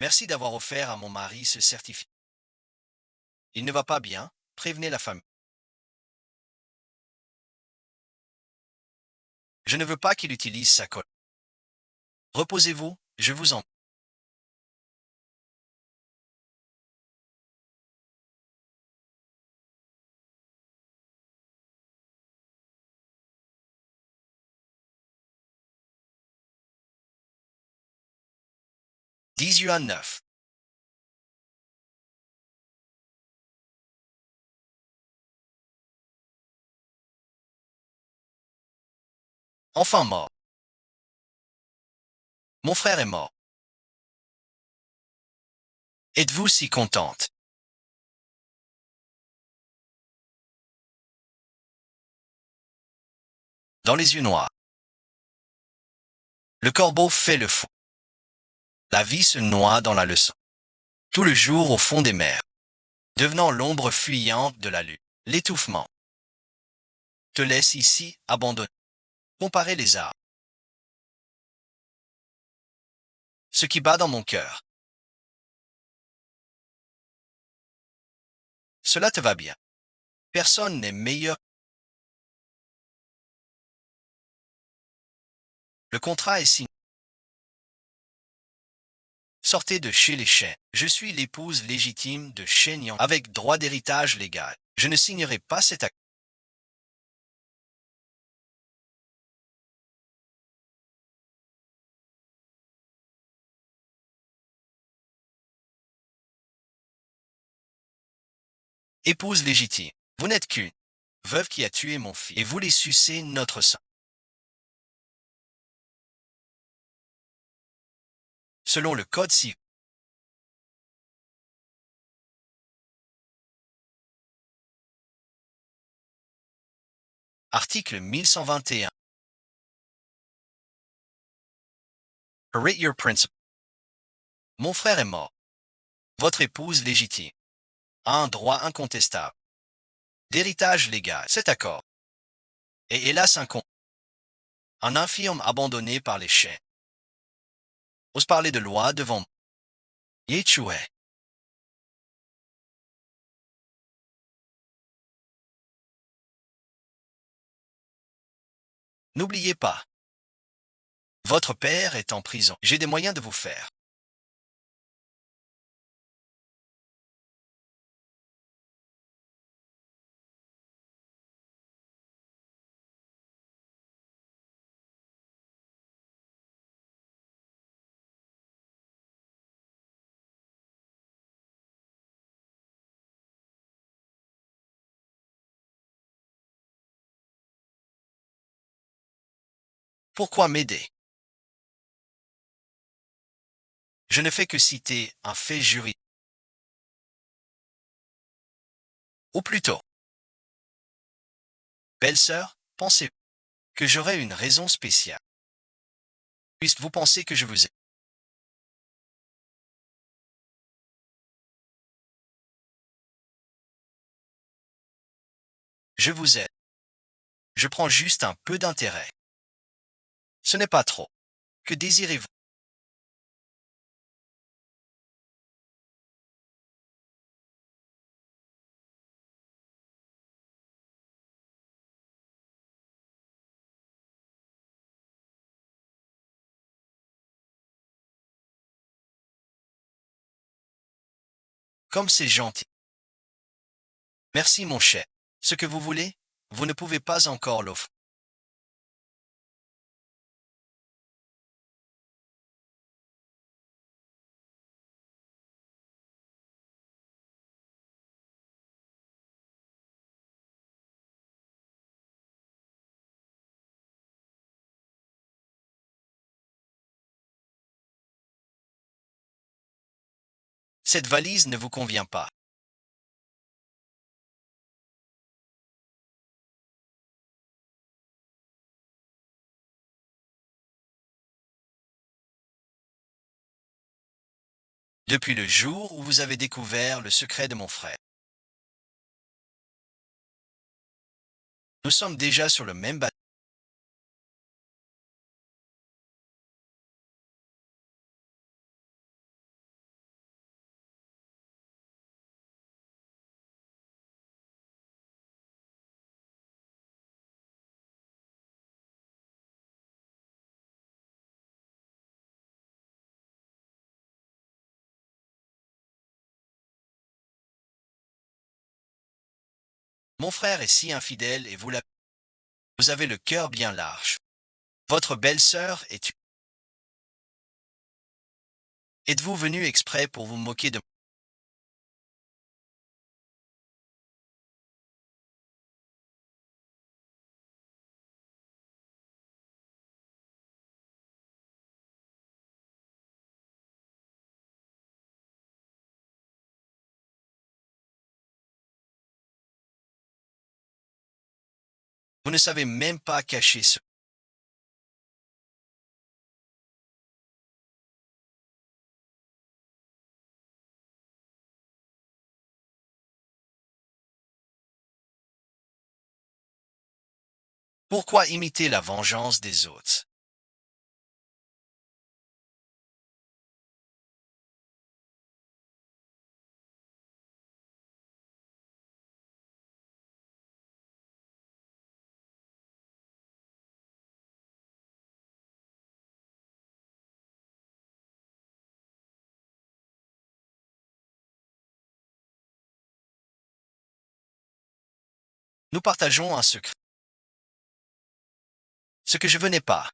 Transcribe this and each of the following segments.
Merci d'avoir offert à mon mari ce certificat. Il ne va pas bien, prévenez la famille. Je ne veux pas qu'il utilise sa colle. Reposez-vous, je vous en. 18 à 9. Enfant mort. Mon frère est mort. Êtes-vous si contente? Dans les yeux noirs. Le corbeau fait le fou. La vie se noie dans la leçon. Tout le jour au fond des mers. Devenant l'ombre fuyante de la lune. L'étouffement. Te laisse ici, abandonné. Comparer les arts. Ce qui bat dans mon cœur. Cela te va bien. Personne n'est meilleur. Le contrat est signé. Sortez de chez les Chênes. Je suis l'épouse légitime de Chaignan avec droit d'héritage légal. Je ne signerai pas cet acte. Épouse légitime. Vous n'êtes qu'une veuve qui a tué mon fils et voulez sucer notre sang. Selon le Code civil, article 1121. Rate your principal. Mon frère est mort. Votre épouse légitime a un droit incontestable d'héritage légal. Cet accord est hélas un infirme abandonné par les chiens. Ose parler de loi devant moi. Yechoué. N'oubliez pas, votre père est en prison. J'ai des moyens de vous faire. Pourquoi m'aider? Je ne fais que citer un fait juridique. Ou plutôt, belle-sœur, pensez que j'aurais une raison spéciale. Puisque vous pensez que je vous aime. Je vous aide. Je prends juste un peu d'intérêt. Ce n'est pas trop. Que désirez-vous? Comme c'est gentil. Merci mon cher. Ce que vous voulez, vous ne pouvez pas encore l'offrir. Cette valise ne vous convient pas. Depuis le jour où vous avez découvert le secret de mon frère. Nous sommes déjà sur le même bateau. Mon frère est si infidèle et vous avez le cœur bien large. Votre belle-sœur est... Êtes-vous venu exprès pour vous moquer de... Vous ne savez même pas cacher ce... Pourquoi imiter la vengeance des autres? Nous partageons un secret. Ce que je venais pas.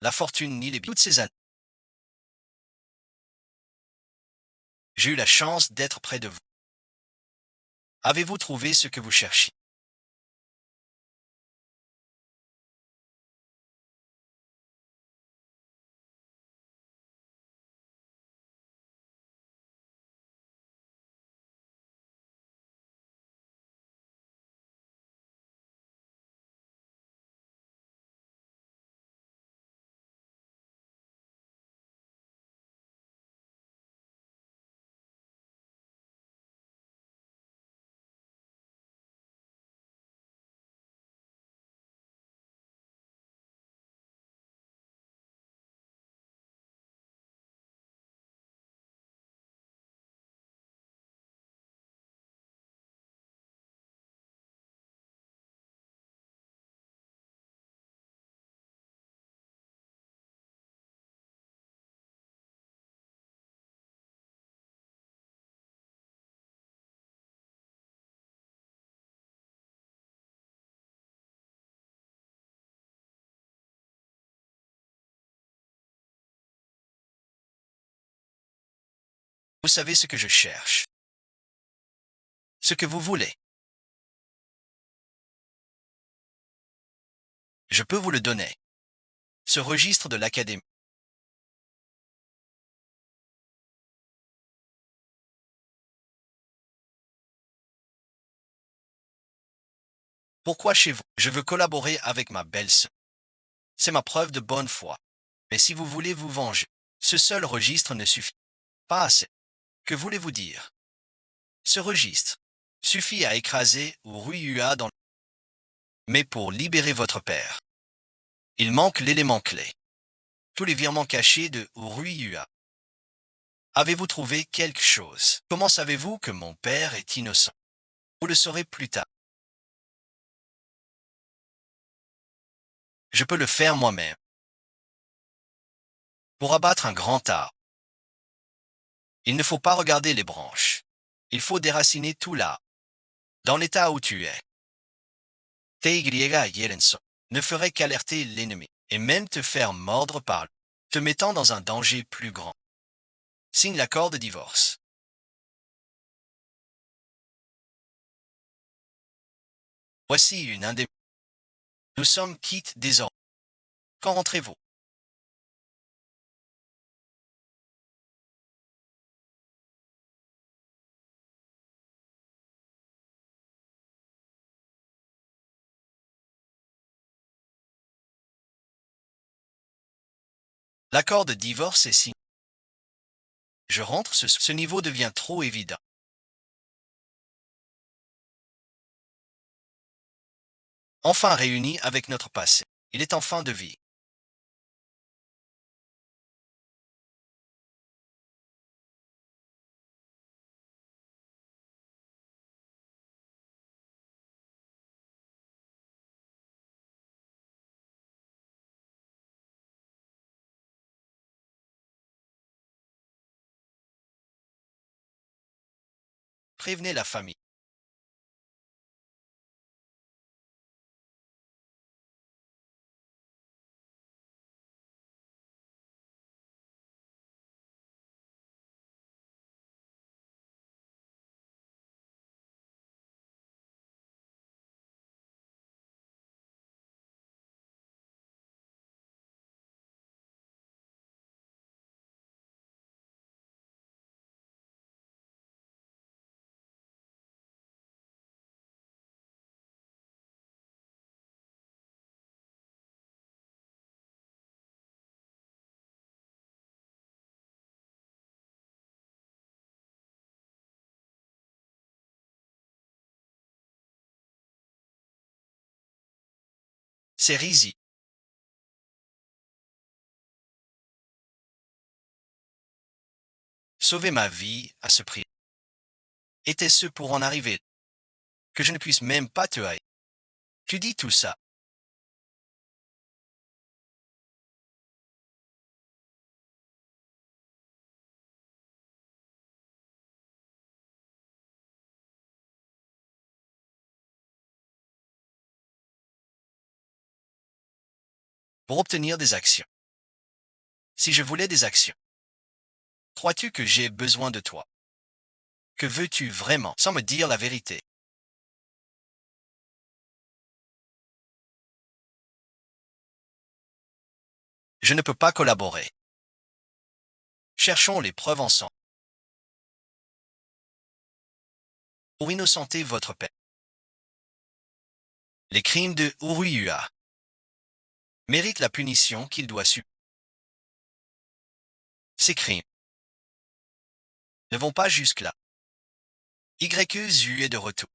La fortune ni les toutes ces années. J'ai eu la chance d'être près de vous. Avez-vous trouvé ce que vous cherchiez? Vous savez ce que je cherche. Ce que vous voulez. Je peux vous le donner. Ce registre de l'académie. Pourquoi chez vous? Je veux collaborer avec ma belle-sœur. C'est ma preuve de bonne foi. Mais si vous voulez vous venger, ce seul registre ne suffit pas assez. Que voulez-vous dire? Ce registre suffit à écraser Uruyua dans... Mais pour libérer votre père, il manque l'élément clé. Tous les virements cachés de Uruyua. Avez-vous trouvé quelque chose? Comment savez-vous que mon père est innocent? Vous le saurez plus tard. Je peux le faire moi-même. Pour abattre un grand arbre, il ne faut pas regarder les branches. Il faut déraciner tout l'arbre. Dans l'état où tu es, Teigriega Yerenso ne ferait qu'alerter l'ennemi et même te faire mordre par lui, te mettant dans un danger plus grand. Signe l'accord de divorce. Voici une indemnité. Nous sommes quittes désormais. Quand rentrez-vous? L'accord de divorce est signé. Je rentre, ce niveau devient trop évident. Enfin réuni avec notre passé. Il est en fin de vie. Prévenez la famille. C'est Rizzi. Sauver ma vie à ce prix. Était-ce pour en arriver que je ne puisse même pas te haïr? Tu dis tout ça pour obtenir des actions. Si je voulais des actions, crois-tu que j'ai besoin de toi? Que veux-tu vraiment sans me dire la vérité? Je ne peux pas collaborer. Cherchons les preuves ensemble pour innocenter votre père. Les crimes de Uruyua méritent la punition qu'il doit subir. Ces crimes ne vont pas jusque-là. YEZU est de retour.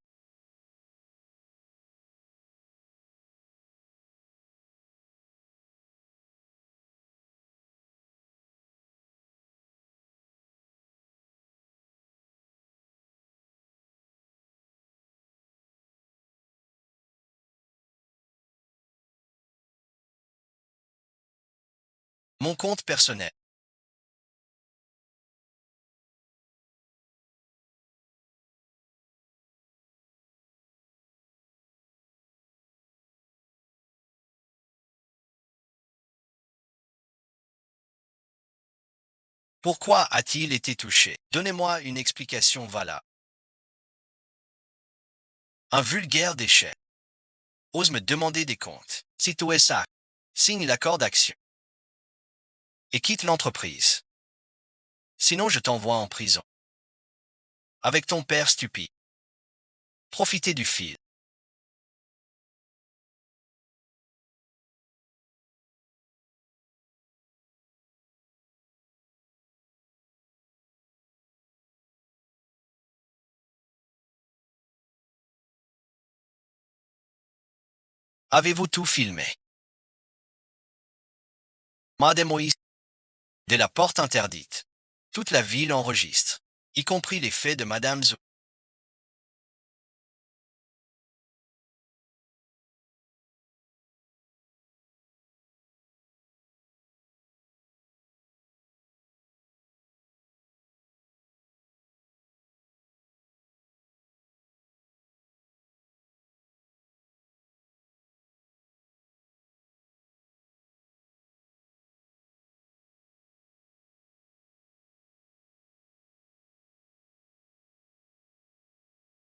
Mon compte personnel. Pourquoi a-t-il été touché? Donnez-moi une explication valable. Un vulgaire déchet ose me demander des comptes. Si tu es ça, signe l'accord d'action et quitte l'entreprise. Sinon, je t'envoie en prison. Avec ton père stupide. Profitez du fil. Avez-vous tout filmé? Madame Moïse, de la porte interdite. Toute la ville enregistre, y compris les faits de Madame Zou.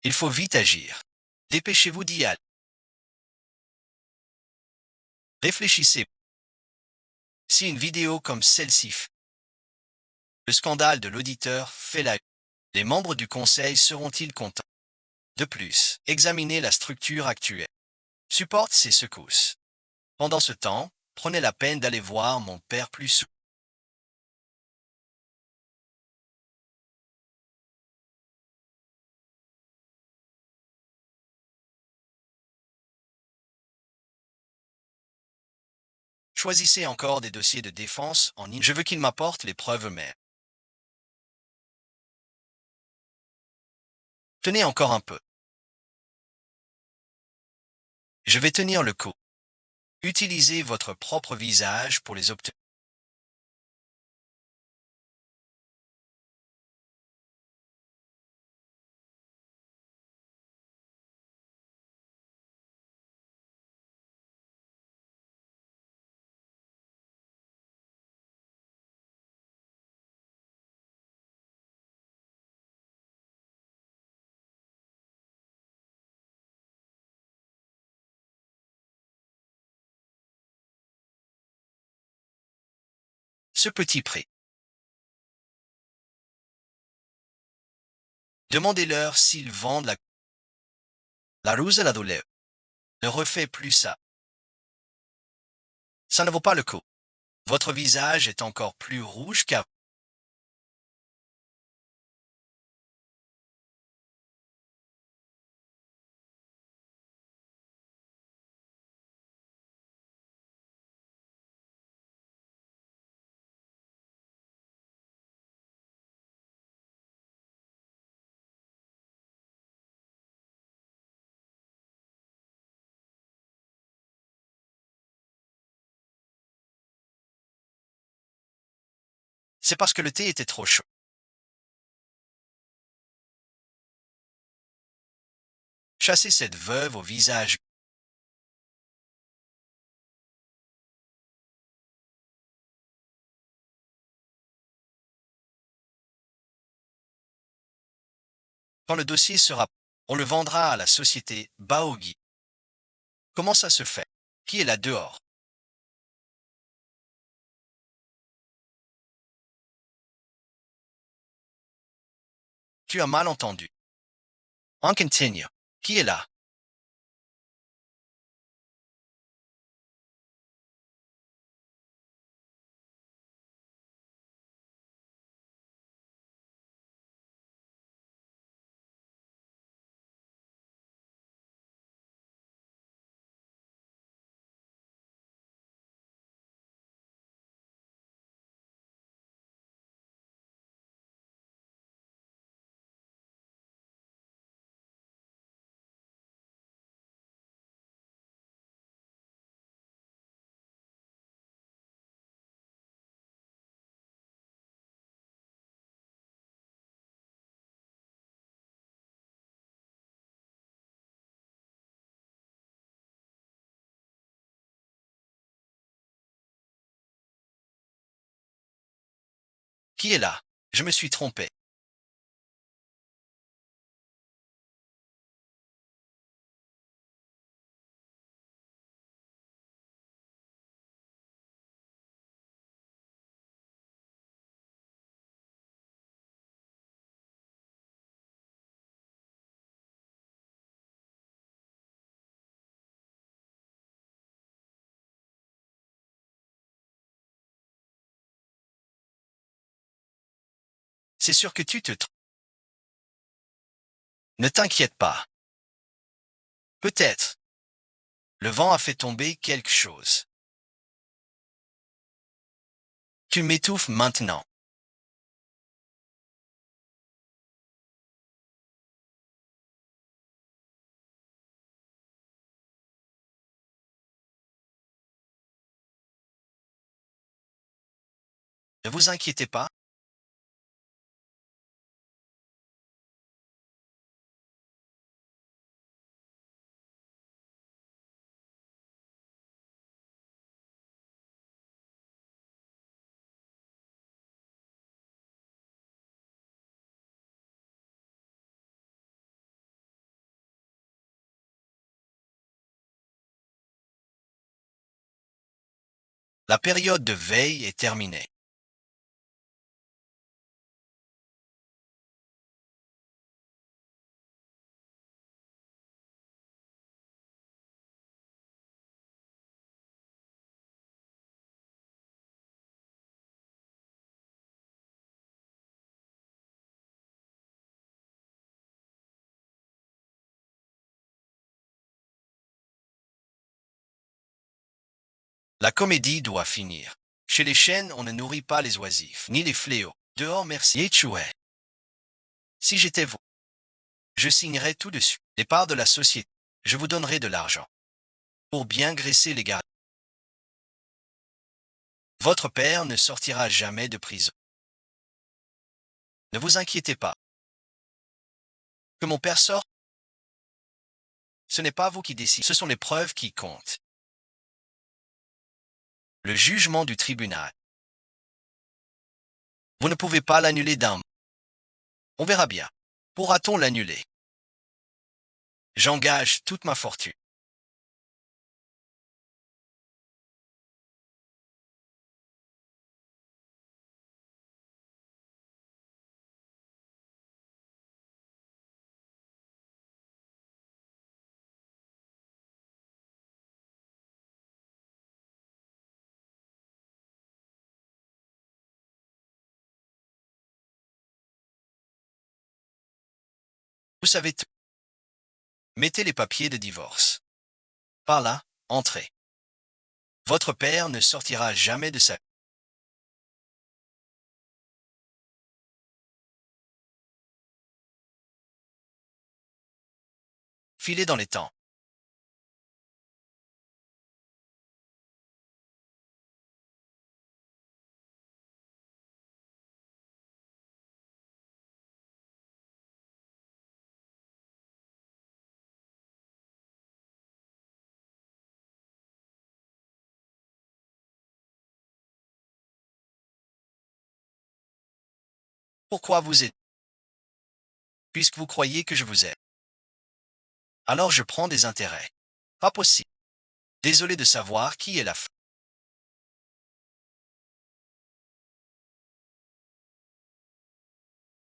Il faut vite agir. Dépêchez-vous d'y aller. Réfléchissez. Si une vidéo comme celle-ci, le scandale de l'auditeur fait la une, les membres du conseil seront-ils contents? De plus, examinez la structure actuelle. Supporte ces secousses. Pendant ce temps, prenez la peine d'aller voir mon père plus souvent. Choisissez encore des dossiers de défense en ligne. Je veux qu'il m'apporte les preuves eux-mêmes. Tenez encore un peu. Je vais tenir le coup. Utilisez votre propre visage pour les obtenir. ce petit prix. Demandez-leur s'ils vendent la ruse à la douleur. Ne refait plus ça. Ça ne vaut pas le coup. Votre visage est encore plus rouge qu'avant. C'est parce que le thé était trop chaud. Chassez cette veuve au visage. Quand le dossier sera, on le vendra à la société Baogi. Comment ça se fait? Qui est là dehors? Tu as mal entendu. On continue. Qui est là? Qui est là? Je me suis trompé. C'est sûr que tu te trompes. Ne t'inquiète pas. Peut-être. Le vent a fait tomber quelque chose. Tu m'étouffes maintenant. Ne vous inquiétez pas. La période de veille est terminée. La comédie doit finir. Chez les chênes, on ne nourrit pas les oisifs, ni les fléaux. Dehors, merci. Échoué. Si j'étais vous, je signerais tout dessus. Les parts de la société. Je vous donnerai de l'argent. Pour bien graisser les gardes. Votre père ne sortira jamais de prison. Ne vous inquiétez pas. Que mon père sorte, ce n'est pas vous qui décidez, ce sont les preuves qui comptent. Le jugement du tribunal. Vous ne pouvez pas l'annuler d'un mot. On verra bien. Pourra-t-on l'annuler? J'engage toute ma fortune. Vous savez tout. Mettez les papiers de divorce. Par là, entrez. Votre père ne sortira jamais de sa... Filez dans les temps. Pourquoi vous êtes... Puisque vous croyez que je vous aime. Alors je prends des intérêts. Pas possible. Désolé de savoir qui est la femme.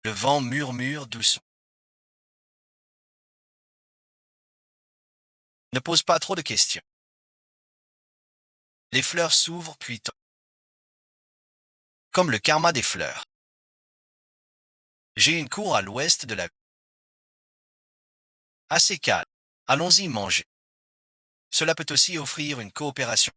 Le vent murmure doucement. Ne pose pas trop de questions. Les fleurs s'ouvrent puis tombent. Comme le karma des fleurs. J'ai une cour à l'ouest de la... Assez calme. Allons-y manger. Cela peut aussi offrir une coopération.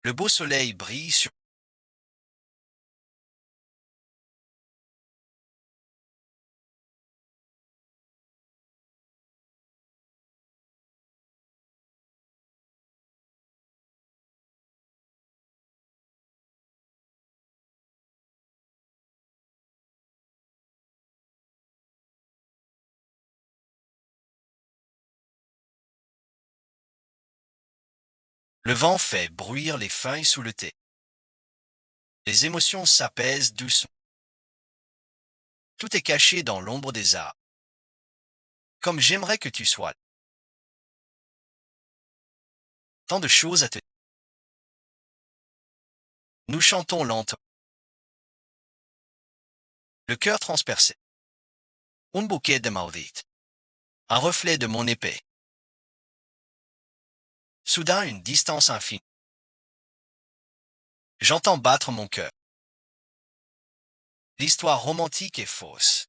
Le beau soleil brille sur... Le vent fait bruire les feuilles sous le thé. Les émotions s'apaisent doucement. Tout est caché dans l'ombre des arbres. Comme j'aimerais que tu sois. Tant de choses à te... Nous chantons lentement. Le cœur transpercé. Un bouquet de maudite. Un reflet de mon épée. Soudain une distance infinie. J'entends battre mon cœur. L'histoire romantique est fausse.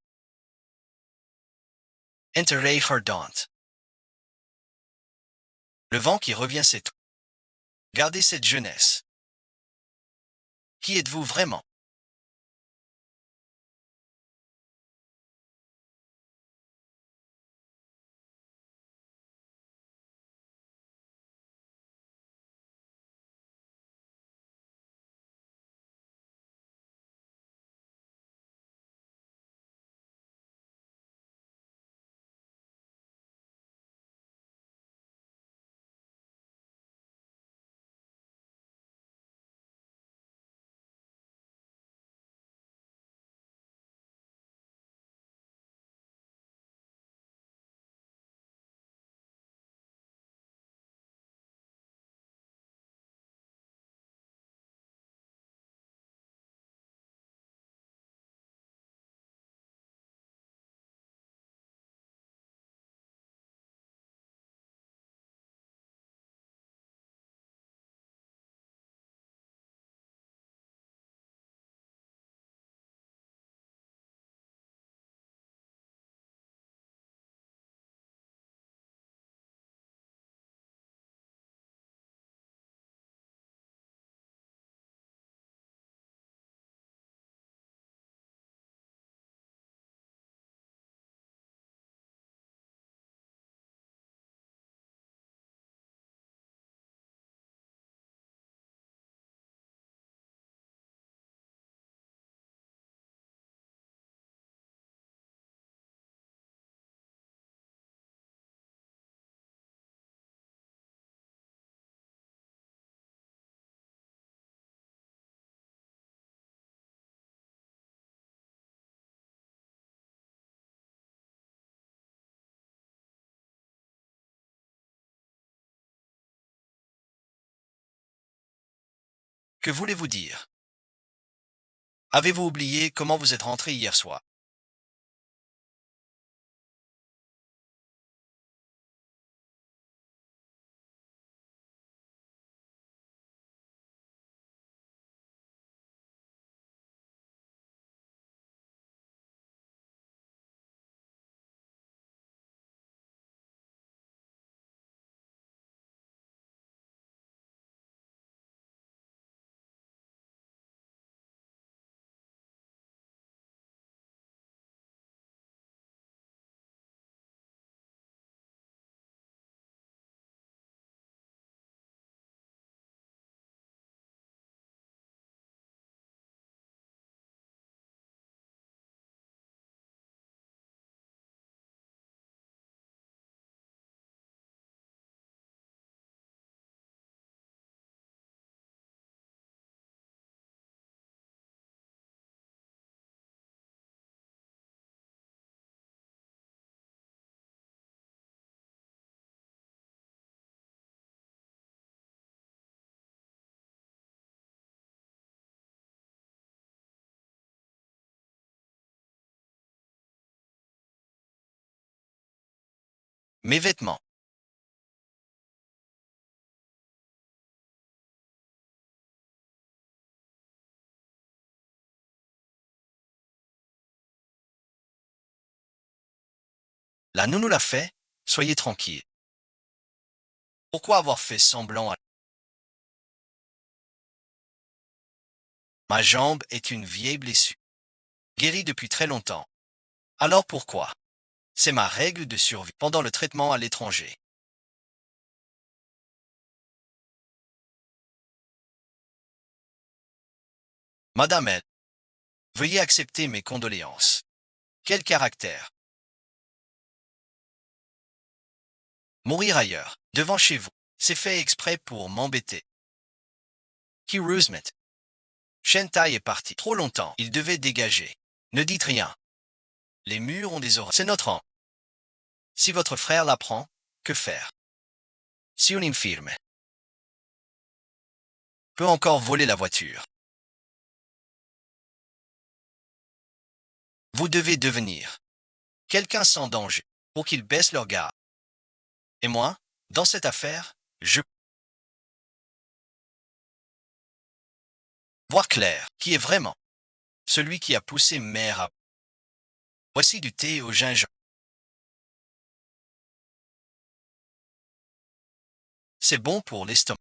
Enterrez ardente. Le vent qui revient c'est tout. Gardez cette jeunesse. Qui êtes-vous vraiment? Que voulez-vous dire? Avez-vous oublié comment vous êtes rentré hier soir? Mes vêtements. La nounou l'a fait, soyez tranquille. Pourquoi avoir fait semblant à... Ma jambe est une vieille blessure, guérie depuis très longtemps. Alors pourquoi? C'est ma règle de survie pendant le traitement à l'étranger. Madame L, veuillez accepter mes condoléances. Quel caractère? Mourir ailleurs, devant chez vous. C'est fait exprès pour m'embêter. Qui Roosmet? Shentai est parti trop longtemps. Il devait dégager. Ne dites rien. Les murs ont des oreilles. C'est notre an. Si votre frère l'apprend, que faire? Si on infirme peut encore voler la voiture. Vous devez devenir quelqu'un sans danger pour qu'ils baissent leur garde. Et moi, dans cette affaire, je vois clair qui est vraiment celui qui a poussé mère à... Voici du thé au gingembre. C'est bon pour l'estomac.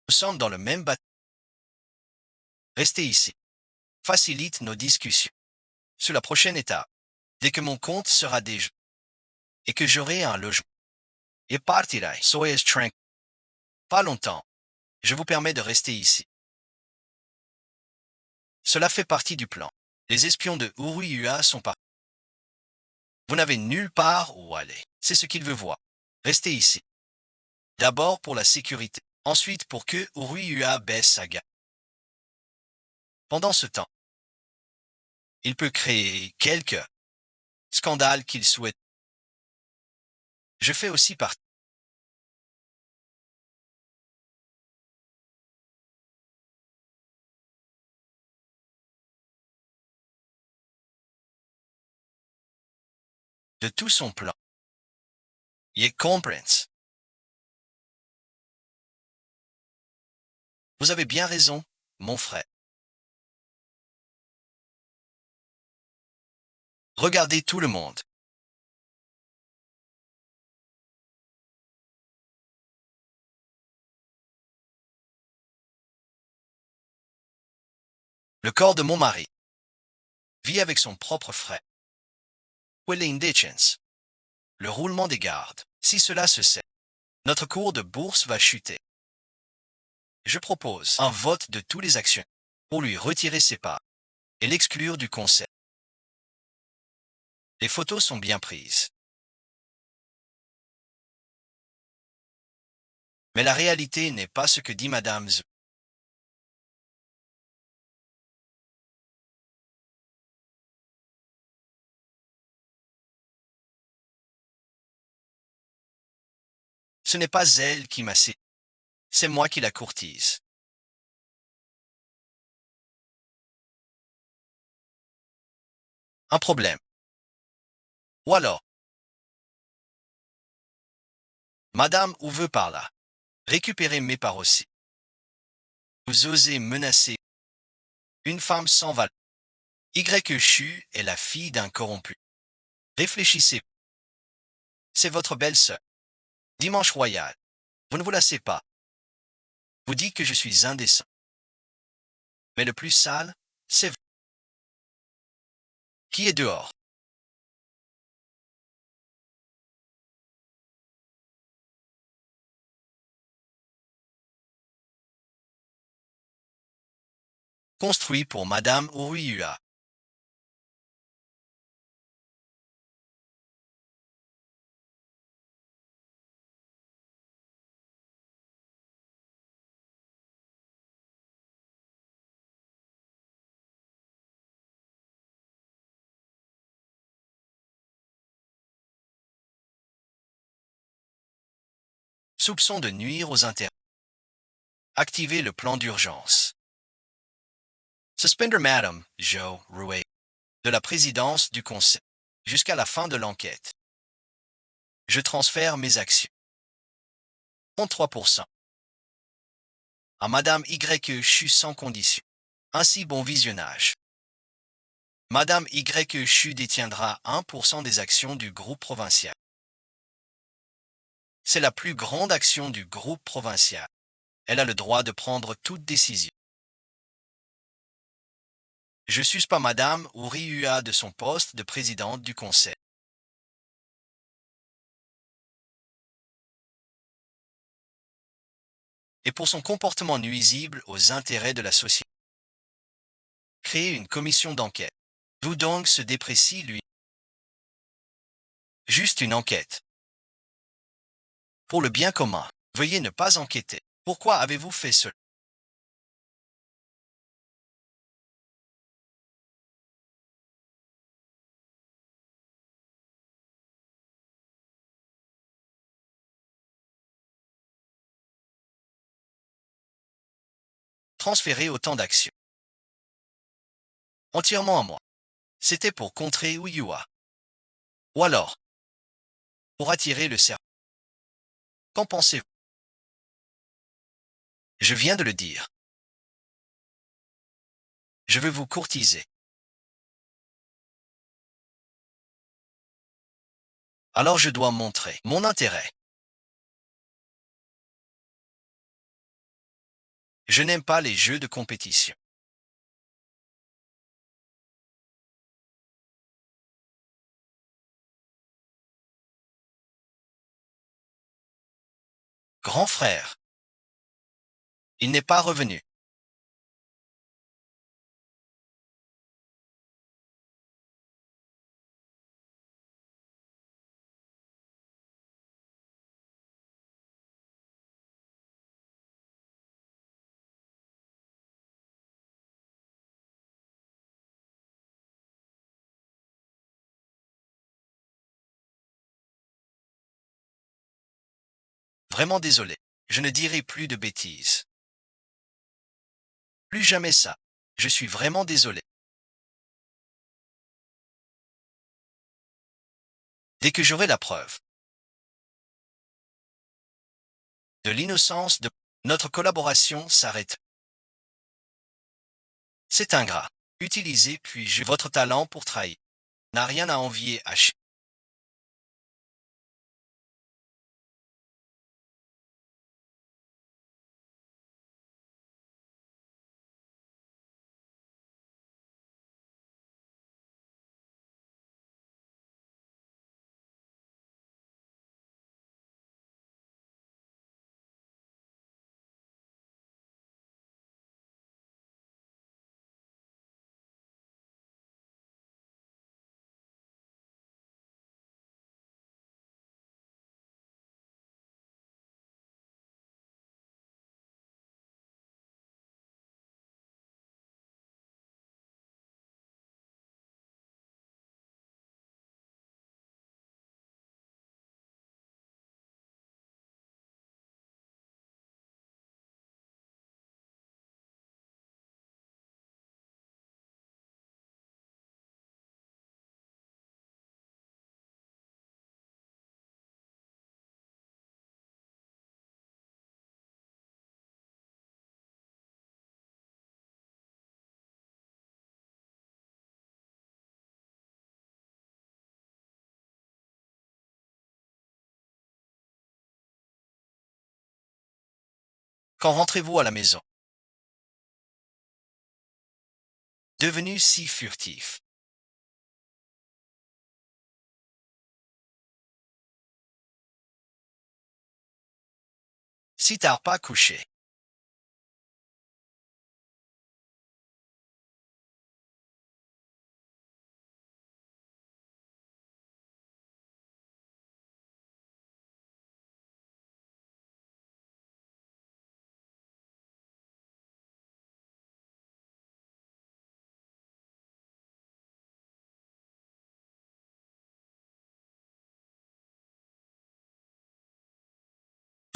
Nous sommes dans le même bateau. Restez ici. Facilite nos discussions. Sur la prochaine étape, dès que mon compte sera déjà et que j'aurai un logement, et partirai. Soyez tranquille. Pas longtemps. Je vous permets de rester ici. Cela fait partie du plan. Les espions de Uruyua sont partis. Vous n'avez nulle part où aller. C'est ce qu'il veut voir. Restez ici. D'abord pour la sécurité. Ensuite pour que Uruyua baisse sa garde. Pendant ce temps, il peut créer quelques scandales qu'il souhaite. Je fais aussi partie. De tout son plan. Il comprend. Vous avez bien raison, mon frère. Regardez tout le monde. Le corps de mon mari vit avec son propre frère. Willing Ditchens. Le roulement des gardes. Si cela se sait, notre cours de bourse va chuter. Je propose un vote de tous les actions pour lui retirer ses parts et l'exclure du conseil. Les photos sont bien prises. Mais la réalité n'est pas ce que dit Madame Zhu. Ce n'est pas elle qui m'a séduit, c'est moi qui la courtise. Un problème. Ou alors, Madame où veut par là. Récupérer mes parts aussi. Vous osez menacer une femme sans valeur. YECHU est la fille d'un corrompu. Réfléchissez. C'est votre belle-sœur. Dimanche royal. Vous ne vous lassez pas. Vous dites que je suis indécent. Mais le plus sale, c'est vous. Qui est dehors? Construit pour Madame Uruyua. Soupçon de nuire aux intérêts. Activer le plan d'urgence. Suspender Madame Jo Ruet de la présidence du conseil jusqu'à la fin de l'enquête. Je transfère mes actions. 33%. À Madame Y Chu sans condition. Ainsi bon visionnage. Madame Y Chu détiendra 1% des actions du groupe provincial. C'est la plus grande action du groupe provincial. Elle a le droit de prendre toute décision. Je suspends Madame Ouriua de son poste de présidente du conseil. Et pour son comportement nuisible aux intérêts de la société. Créer une commission d'enquête. Vous donc se déprécie, lui. Juste une enquête. Pour le bien commun, veuillez ne pas enquêter. Pourquoi avez-vous fait cela? Transférer autant d'actions. Entièrement à moi. C'était pour contrer Uyua. Ou alors, pour attirer le cerveau. Qu'en pensez-vous? Je viens de le dire. Je veux vous courtiser. Alors je dois montrer mon intérêt. Je n'aime pas les jeux de compétition. Grand frère. Il n'est pas revenu. Vraiment désolé. Je ne dirai plus de bêtises. Plus jamais ça. Je suis vraiment désolé. Dès que j'aurai la preuve de l'innocence de notre collaboration s'arrête. C'est ingrat. Utilisez puis-je votre talent pour trahir. N'a rien à envier à quand rentrez-vous à la maison? Devenu si furtif. Si tard pas couché.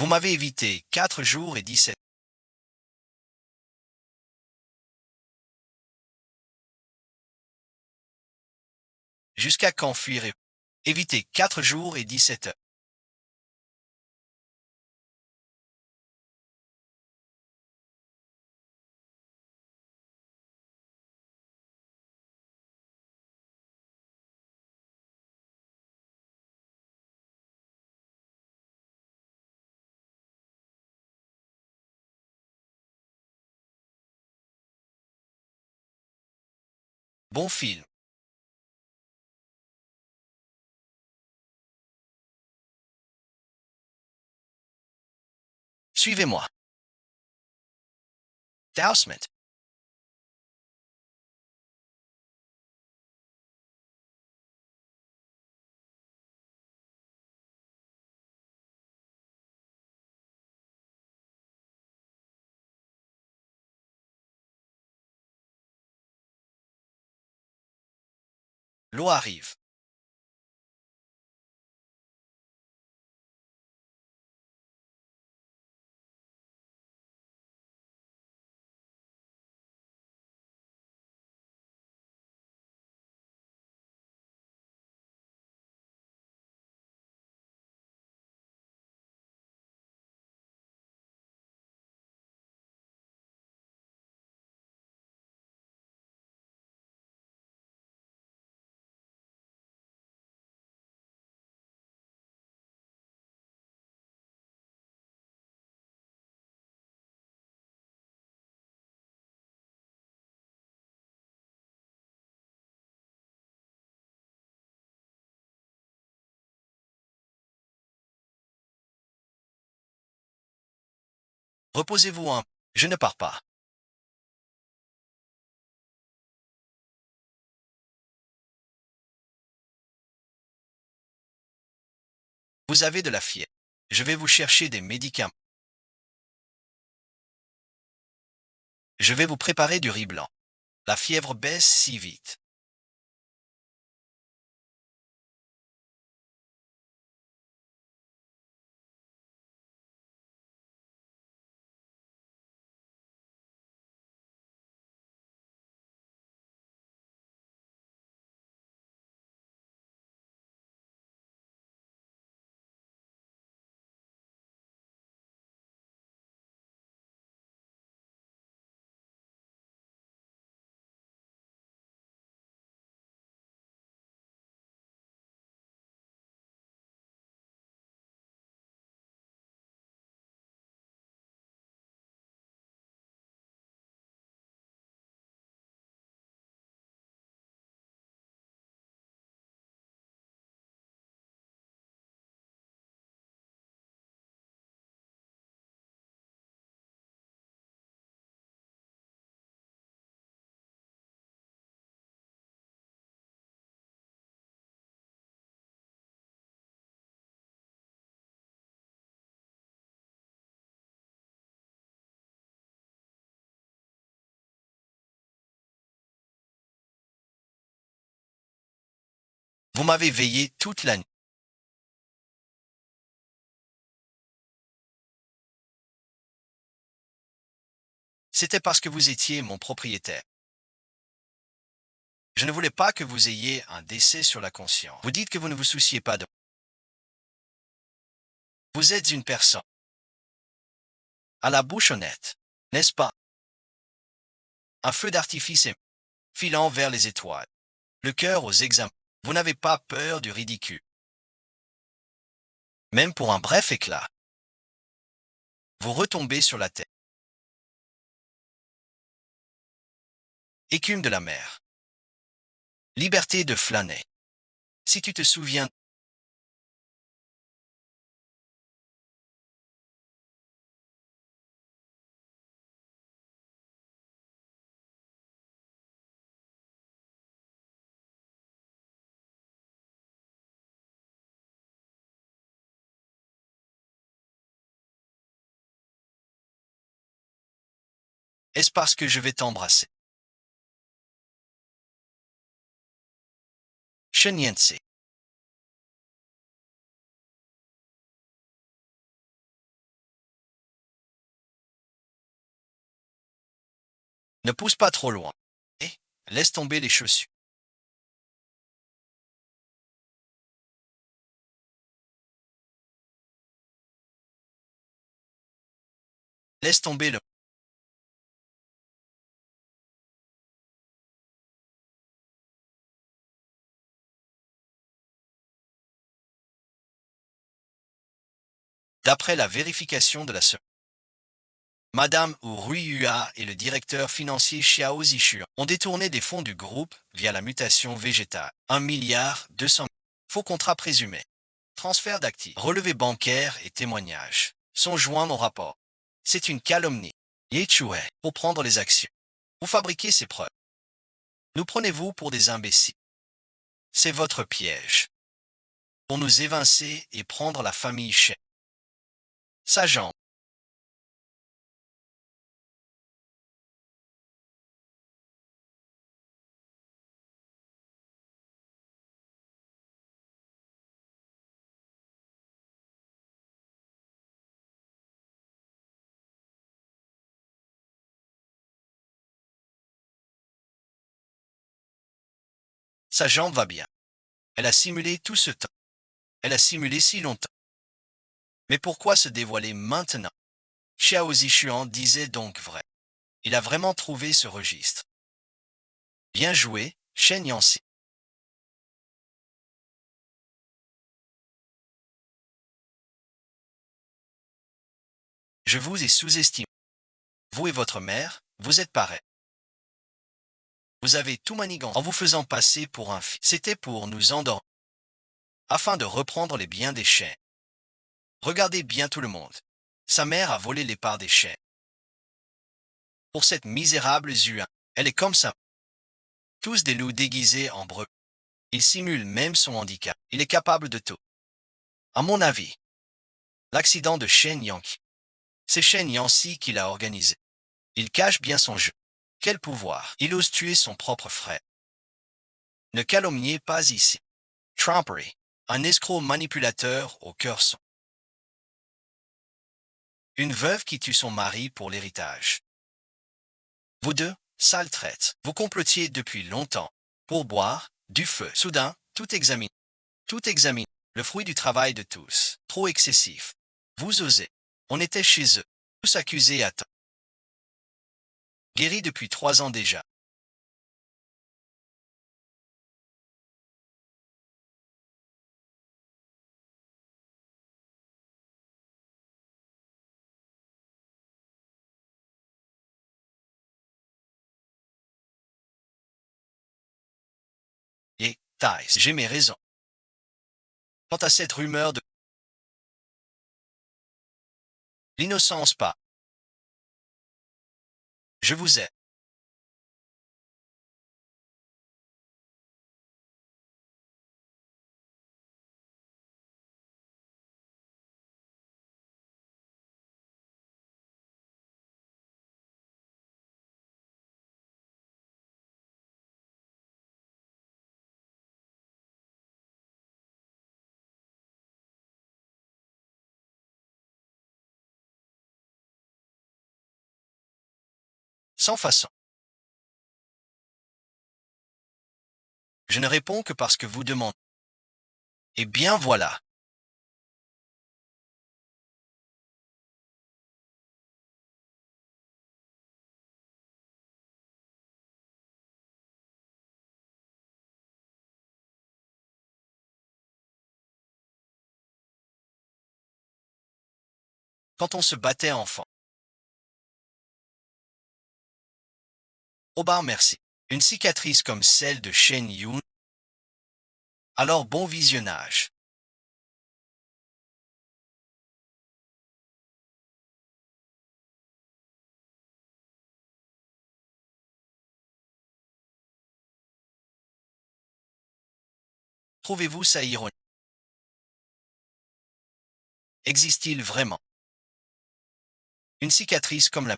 Vous m'avez évité 4 jours et 17. Jusqu'à quand fuirez-vous? Évitez 4 jours et 17 heures. Bon film. Suivez-moi. Tausment. L'eau arrive. Reposez-vous un. Je ne pars pas. Vous avez de la fièvre. Je vais vous chercher des médicaments. Je vais vous préparer du riz blanc. La fièvre baisse si vite. Vous m'avez veillé toute la nuit. C'était parce que vous étiez mon propriétaire. Je ne voulais pas que vous ayez un décès sur la conscience. Vous dites que vous ne vous souciez pas de. Vous êtes une personne à la bouche honnête, n'est-ce pas? Un feu d'artifice est filant vers les étoiles. Le cœur aux examens. Vous n'avez pas peur du ridicule. Même pour un bref éclat, vous retombez sur la tête. Écume de la mer. Liberté de flâner. Si tu te souviens, est-ce parce que je vais t'embrasser? Cheniense. Ne pousse pas trop loin. Et laisse tomber les chaussures. Laisse tomber le... D'après la vérification de la semaine, Madame Uruyua et le directeur financier Xiao Zishu ont détourné des fonds du groupe via la mutation végétale. 1,2 milliard. Faux contrat présumé. Transfert d'actifs, relevés bancaires et témoignages sont joints au rapport. C'est une calomnie. Ye Chue, pour prendre les actions. Vous fabriquez ces preuves. Nous prenez-vous pour des imbéciles. C'est votre piège. Pour nous évincer et prendre la famille Shen. Sa jambe. Sa jambe va bien. Elle a simulé tout ce temps. Elle a simulé si longtemps. Mais pourquoi se dévoiler maintenant? Xiao Zishuan disait donc vrai. Il a vraiment trouvé ce registre. Bien joué, Shen Yanxi. Je vous ai sous-estimé. Vous et votre mère, vous êtes pareils. Vous avez tout manigancé en vous faisant passer pour un fils. C'était pour nous endormir, afin de reprendre les biens des chiens. Regardez bien tout le monde. Sa mère a volé les parts des chiens. Pour cette misérable Zuan, elle est comme ça. Tous des loups déguisés en brebis. Il simule même son handicap. Il est capable de tout. À mon avis, l'accident de Shen Yankee, c'est Shen Yanxi qui l'a organisé. Il cache bien son jeu. Quel pouvoir! Il ose tuer son propre frère. Ne calomniez pas ici. Tromperie. Un escroc manipulateur au cœur sombre. Une veuve qui tue son mari pour l'héritage. Vous deux, sales traites, vous complotiez depuis longtemps. Pour boire, du feu. Soudain, tout examine. Tout examine. Le fruit du travail de tous. Trop excessif. Vous osez. On était chez eux. Tous accusés à temps. Guéri depuis 3 ans déjà. Et, Thais, j'ai mes raisons. Quant à cette rumeur de l'innocence pas, je vous ai. Sans façon. Je ne réponds que parce que vous demandez. Eh bien voilà. Quand on se battait enfant. Au bar merci. Une cicatrice comme celle de Shen Yun. Alors bon visionnage. Trouvez-vous ça ironique? Existe-t-il vraiment une cicatrice comme la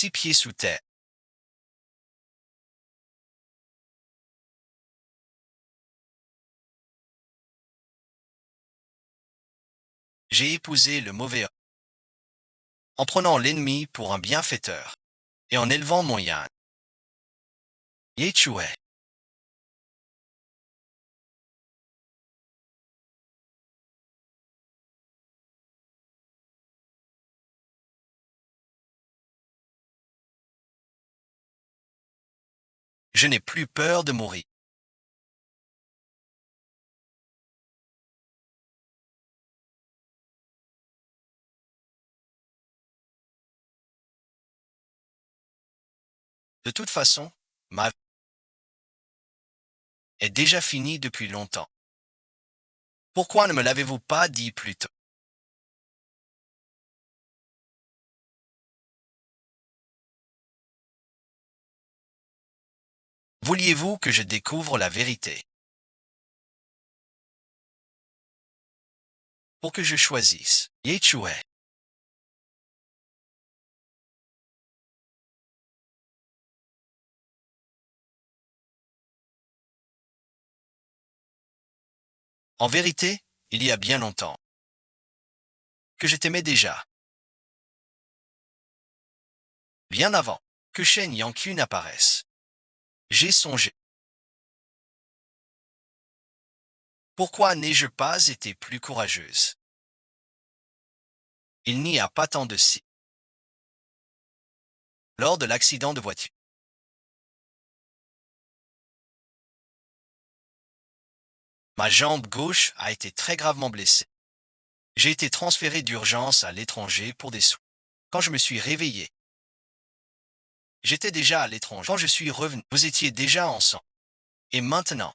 6 pieds sous terre. J'ai épousé le mauvais homme, en prenant l'ennemi pour un bienfaiteur, et en élevant mon yin. Yechoué. Je n'ai plus peur de mourir. De toute façon, ma vie est déjà finie depuis longtemps. Pourquoi ne me l'avez-vous pas dit plus tôt? Vouliez-vous que je découvre la vérité pour que je choisisse? Yechoué. En vérité, il y a bien longtemps que je t'aimais déjà, bien avant que Shen Yankun apparaisse. J'ai songé. Pourquoi n'ai-je pas été plus courageuse? Il n'y a pas tant de si. Lors de l'accident de voiture, ma jambe gauche a été très gravement blessée. J'ai été transféré d'urgence à l'étranger pour des soins. Quand je me suis réveillé, j'étais déjà à l'étranger. Quand je suis revenu, vous étiez déjà ensemble. Et maintenant,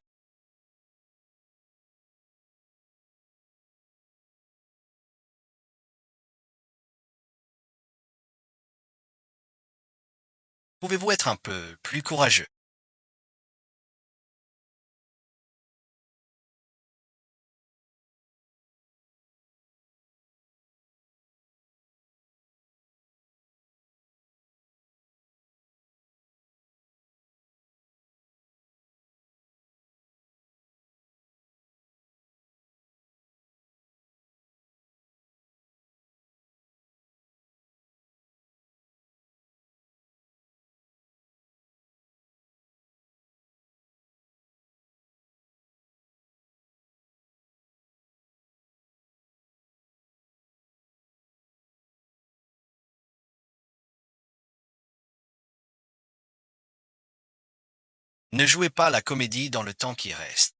pouvez-vous être un peu plus courageux? Ne jouez pas la comédie dans le temps qui reste.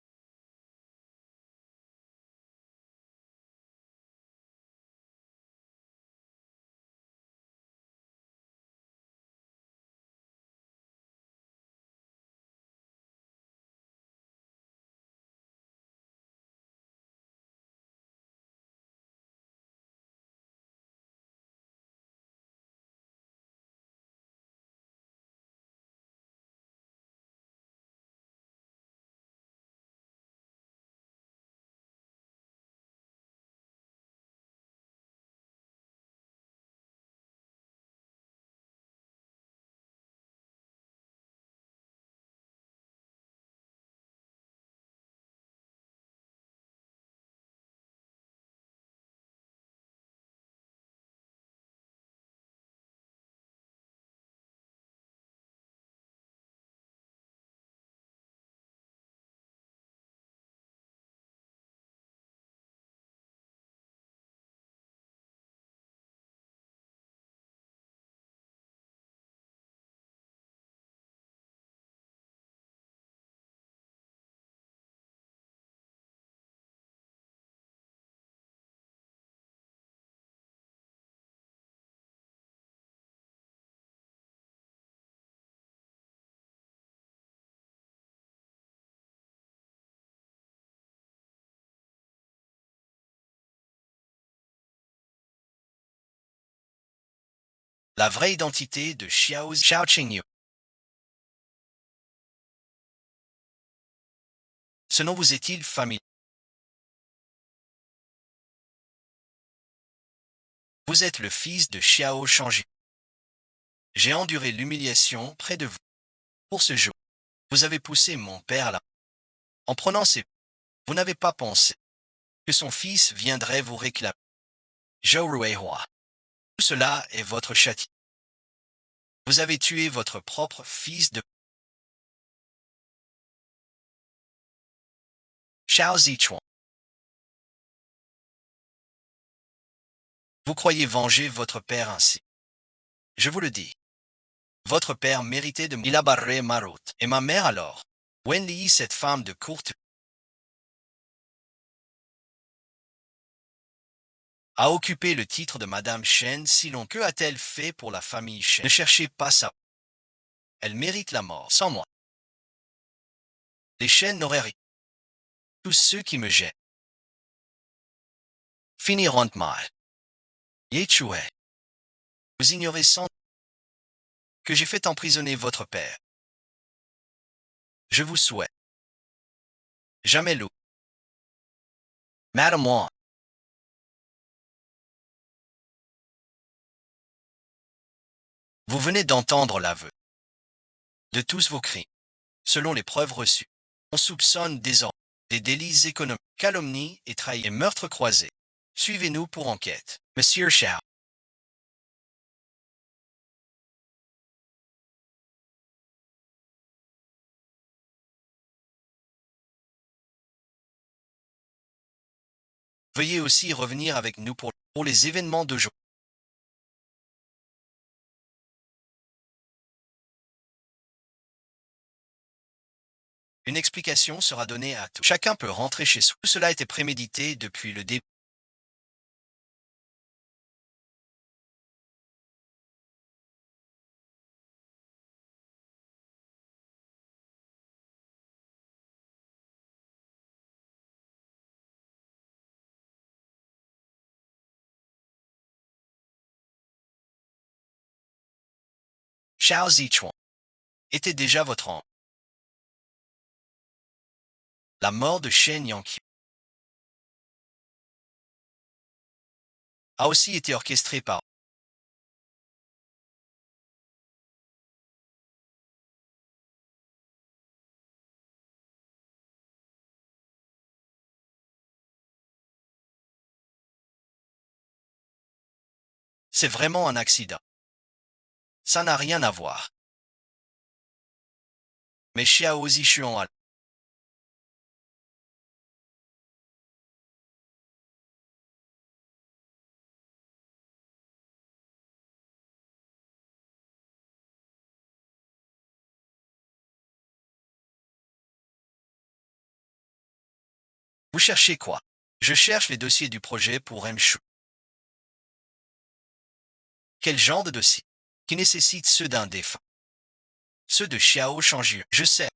La vraie identité de Xiao Qingyu. Ce nom vous est-il familier? Vous êtes le fils de Xiao Shangju. J'ai enduré l'humiliation près de vous. Pour ce jour, vous avez poussé mon père là. En prenant ses... Vous n'avez pas pensé que son fils viendrait vous réclamer. Joruehua. Tout cela est votre châtiment. Vous avez tué votre propre fils de Shao Zichuan. Vous croyez venger votre père ainsi. Je vous le dis. Votre père méritait de Ilabarre Marut. Et ma mère alors. Wenli, cette femme de courte, a occupé le titre de Madame Shen si long. Que a-t-elle fait pour la famille Shen? Ne cherchez pas ça. Elle mérite la mort, sans moi. Les Shen n'auraient rien. Tous ceux qui me jettent finiront mal. Yechue. Vous ignorez sans que j'ai fait emprisonner votre père. Je vous souhaite. Jamais l'eau. Madame Wang. Vous venez d'entendre l'aveu de tous vos crimes. Selon les preuves reçues, on soupçonne désormais des délits économiques, calomnie et trahison et meurtres croisés. Suivez-nous pour enquête. Monsieur Shao. Veuillez aussi revenir avec nous pour les événements d'aujourd'hui. Une explication sera donnée à tous. Chacun peut rentrer chez soi. Tout cela était prémédité depuis le début. Shao Zichuan était déjà votre oncle. La mort de Shen Yanqiu a aussi été orchestrée par... C'est vraiment un accident. Ça n'a rien à voir. Mais Xiao Zichuan a... Vous cherchez quoi? Je cherche les dossiers du projet pour Mshu. Quel genre de dossier? Qui nécessite ceux d'un défunt? Ceux de Xiao Shangyu. Je sais.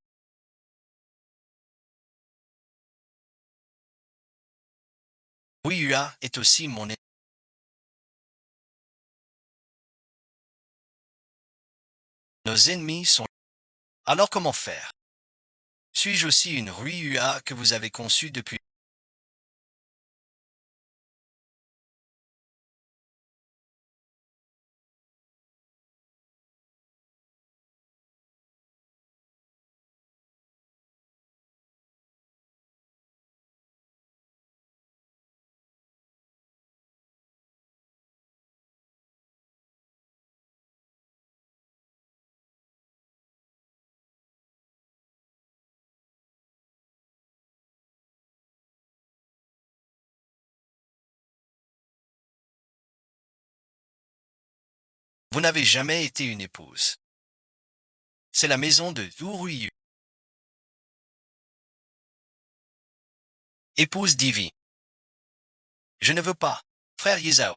Huiyua est aussi mon ennemi. Nos ennemis sont... Alors comment faire? Suis-je aussi une Huiyua que vous avez conçue depuis... Vous n'avez jamais été une épouse. C'est la maison de Huiyu. Épouse divine. Je ne veux pas. Frère Yizao.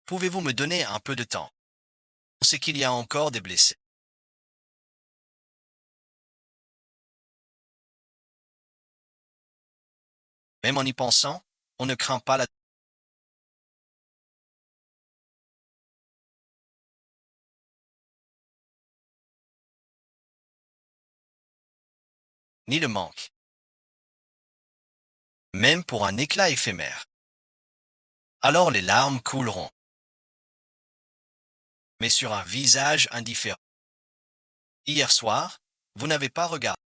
Pouvez-vous me donner un peu de temps? On sait qu'il y a encore des blessés. Même en y pensant, on ne craint pas la... ni le manque. Même pour un éclat éphémère. Alors les larmes couleront. mais sur un visage indifférent. Hier soir, vous n'avez pas regardé.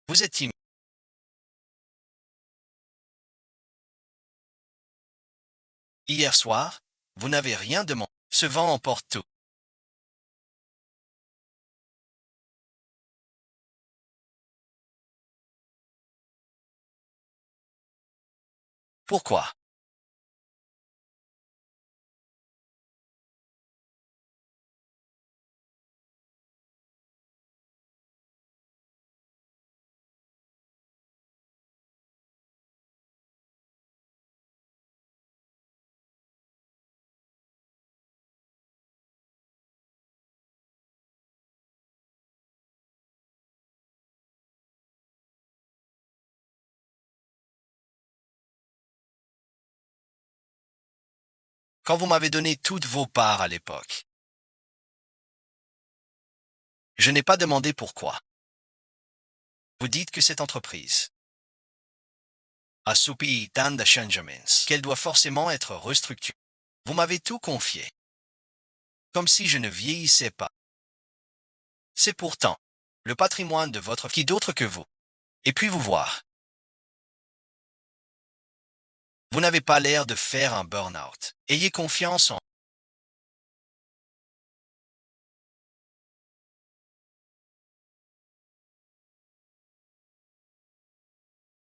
Vous êtes timide. Hier soir, vous n'avez rien demandé. Ce vent emporte tout. Pourquoi? Quand vous m'avez donné toutes vos parts à l'époque, je n'ai pas demandé pourquoi. Vous dites que cette entreprise a subi tant de changements qu'elle doit forcément être restructurée. Vous m'avez tout confié, comme si je ne vieillissais pas. C'est pourtant le patrimoine de votre qui d'autre que vous. Et puis vous voir. Vous n'avez pas l'air de faire un burn-out. Ayez confiance en.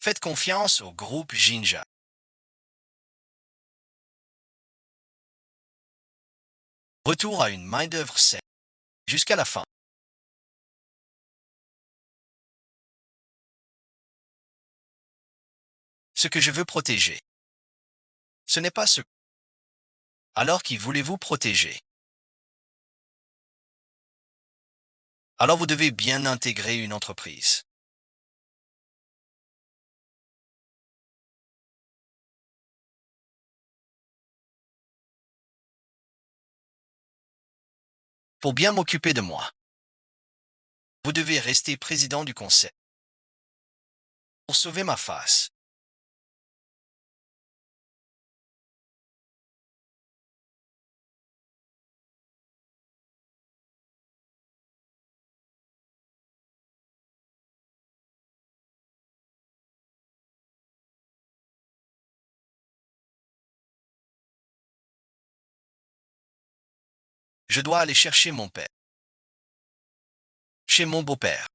Faites confiance au groupe Jinja. Retour à une main-d'œuvre saine. Jusqu'à la fin. Ce que je veux protéger. Ce n'est pas ce. Alors qui voulez-vous protéger? Alors vous devez bien intégrer une entreprise. Pour bien m'occuper de moi, vous devez rester président du conseil. Pour sauver ma face. Je dois aller chercher mon père. Chez mon beau-père.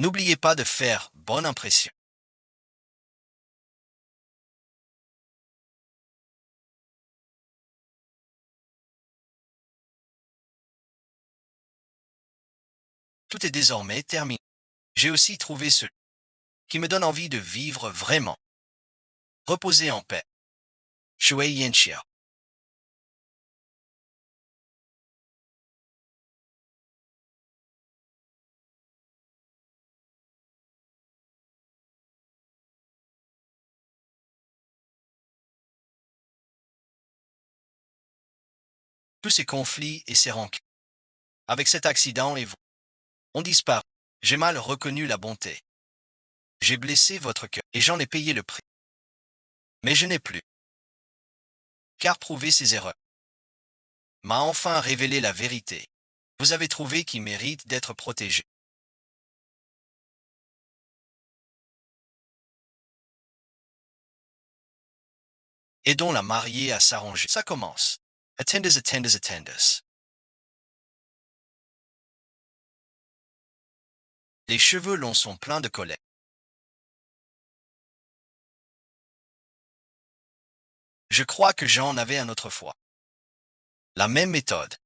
N'oubliez pas de faire bonne impression. Tout est désormais terminé. J'ai aussi trouvé ce qui me donne envie de vivre vraiment. Reposer en paix. Shui Yanxia. Tous ces conflits et ces rancœurs. Avec cet accident et vous, ont disparu. J'ai mal reconnu la bonté. J'ai blessé votre cœur et j'en ai payé le prix. Mais je n'ai plus. Car prouver ses erreurs m'a enfin révélé la vérité. Vous avez trouvé qui mérite d'être protégé. Aidons la mariée à s'arranger. Ça commence. Attendez, attendez, attendez. Les cheveux longs sont pleins de colère. Je crois que j'en avais un autrefois. La même méthode.